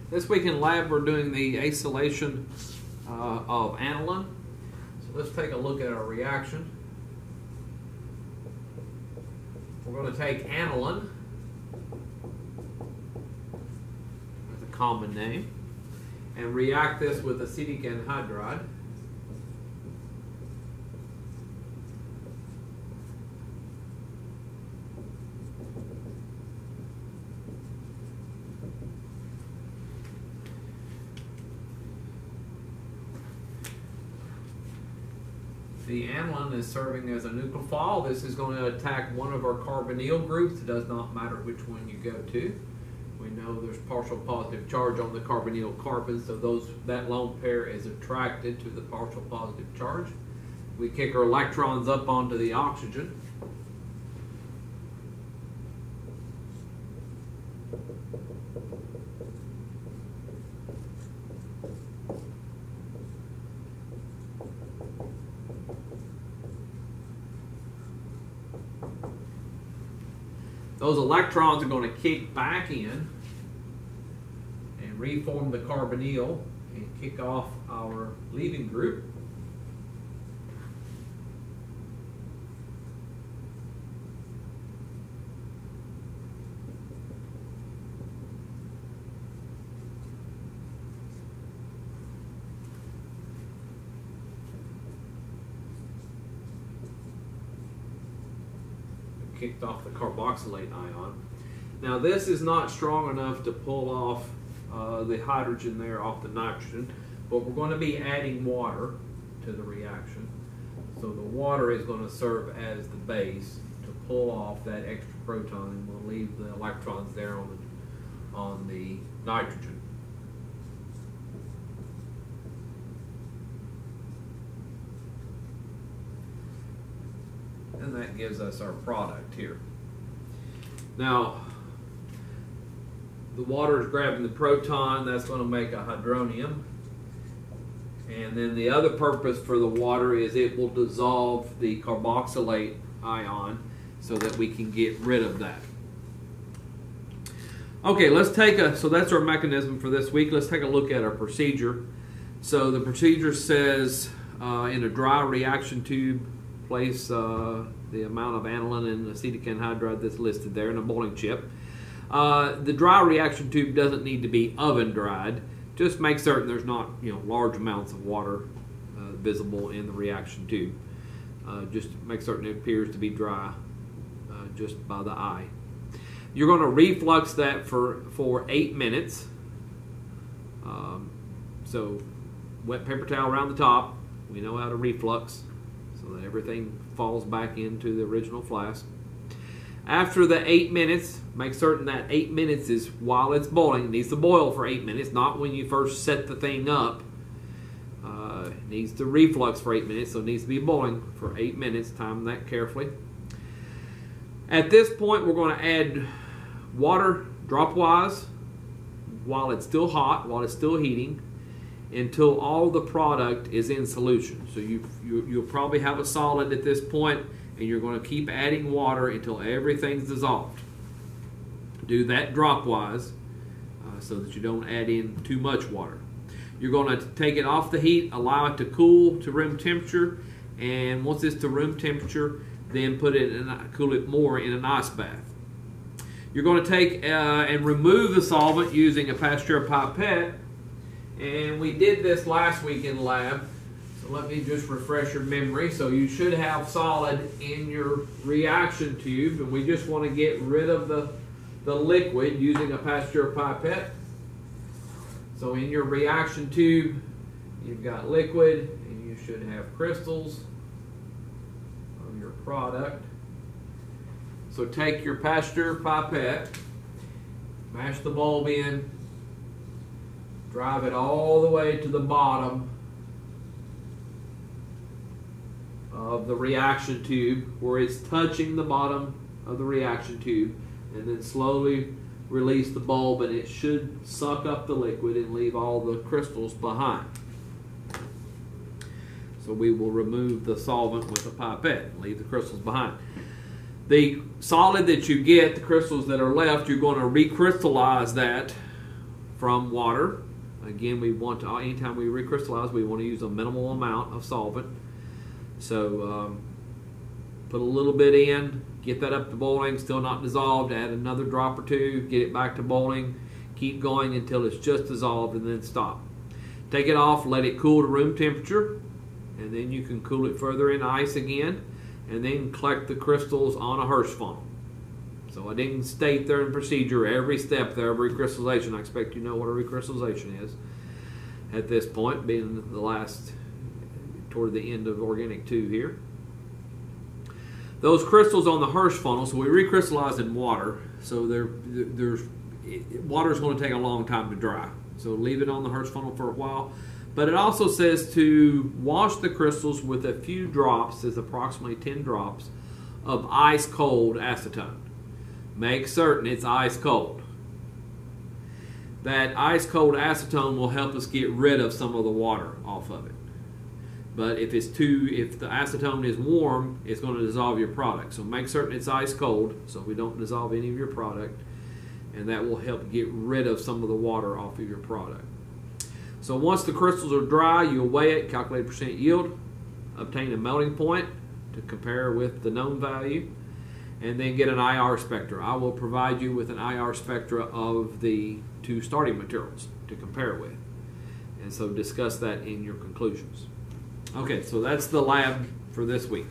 This week in lab we're doing the acetylation of aniline. So let's take a look at our reaction. We're going to take aniline, that's a common name, and react this with acetic anhydride. The aniline is serving as a nucleophile. This is going to attack one of our carbonyl groups. It does not matter which one you go to. We know there's partial positive charge on the carbonyl carbon, so that lone pair is attracted to the partial positive charge. We kick our electrons up onto the oxygen. Those electrons are going to kick back in and reform the carbonyl and kick off our leaving group. Kicked off the carboxylate ion. Now this is not strong enough to pull off the hydrogen there off the nitrogen, but we're going to be adding water to the reaction. So the water is going to serve as the base to pull off that extra proton, and we'll leave the electrons there on the nitrogen. And that gives us our product here. Now, the water is grabbing the proton, that's going to make a hydronium. And then the other purpose for the water is it will dissolve the carboxylate ion so that we can get rid of that. Okay, so that's our mechanism for this week. Let's take a look at our procedure. So the procedure says in a dry reaction tube, place the amount of aniline and acetic anhydride that's listed there in a boiling chip. The dry reaction tube doesn't need to be oven dried. Just make certain there's not large amounts of water visible in the reaction tube. Just make certain it appears to be dry just by the eye. You're going to reflux that for 8 minutes. So wet paper towel around the top. We know how to reflux, so that everything falls back into the original flask. After the 8 minutes, make certain that 8 minutes is while it's boiling. It needs to boil for 8 minutes, not when you first set the thing up. It needs to reflux for 8 minutes, so it needs to be boiling for 8 minutes. Time that carefully. At this point, we're going to add water dropwise while it's still hot, while it's still heating, until all the product is in solution. So you'll probably have a solid at this point, and you're going to keep adding water until everything's dissolved. Do that dropwise so that you don't add in too much water. You're going to take it off the heat, allow it to cool to room temperature, and once it's to room temperature, then cool it more in an ice bath. You're going to take and remove the solvent using a Pasteur pipette. And we did this last week in lab, so let me just refresh your memory. So you should have solid in your reaction tube, and we just want to get rid of the liquid using a Pasteur pipette. So in your reaction tube, you've got liquid, and you should have crystals of your product. So take your Pasteur pipette, mash the bulb in, drive it all the way to the bottom of the reaction tube where it's touching the bottom of the reaction tube, and then slowly release the bulb, and it should suck up the liquid and leave all the crystals behind. So we will remove the solvent with a pipette and leave the crystals behind. The solid that you get, the crystals that are left, you're going to recrystallize that from water. Again, we want to, anytime we recrystallize, we want to use a minimal amount of solvent. So put a little bit in, get that up to boiling, still not dissolved, add another drop or two, get it back to boiling, keep going until it's just dissolved, and then stop. Take it off, let it cool to room temperature, and then you can cool it further in ice again, and then collect the crystals on a Hirsch funnel. So I didn't state there in procedure every step there of recrystallization. I expect you know what a recrystallization is at this point, being the last, toward the end of Organic 2 here. Those crystals on the Hirsch funnel, so we recrystallize in water, so water is going to take a long time to dry. So leave it on the Hirsch funnel for a while. But it also says to wash the crystals with a few drops, says approximately 10 drops, of ice cold acetone. Make certain it's ice cold. That ice cold acetone will help us get rid of some of the water off of it. But if the acetone is warm, it's going to dissolve your product. So make certain it's ice cold so we don't dissolve any of your product. And that will help get rid of some of the water off of your product. So once the crystals are dry, you'll weigh it, calculate percent yield, obtain a melting point to compare with the known value, and then get an IR spectra. I will provide you with an IR spectra of the two starting materials to compare with. And so discuss that in your conclusions. Okay, so that's the lab for this week.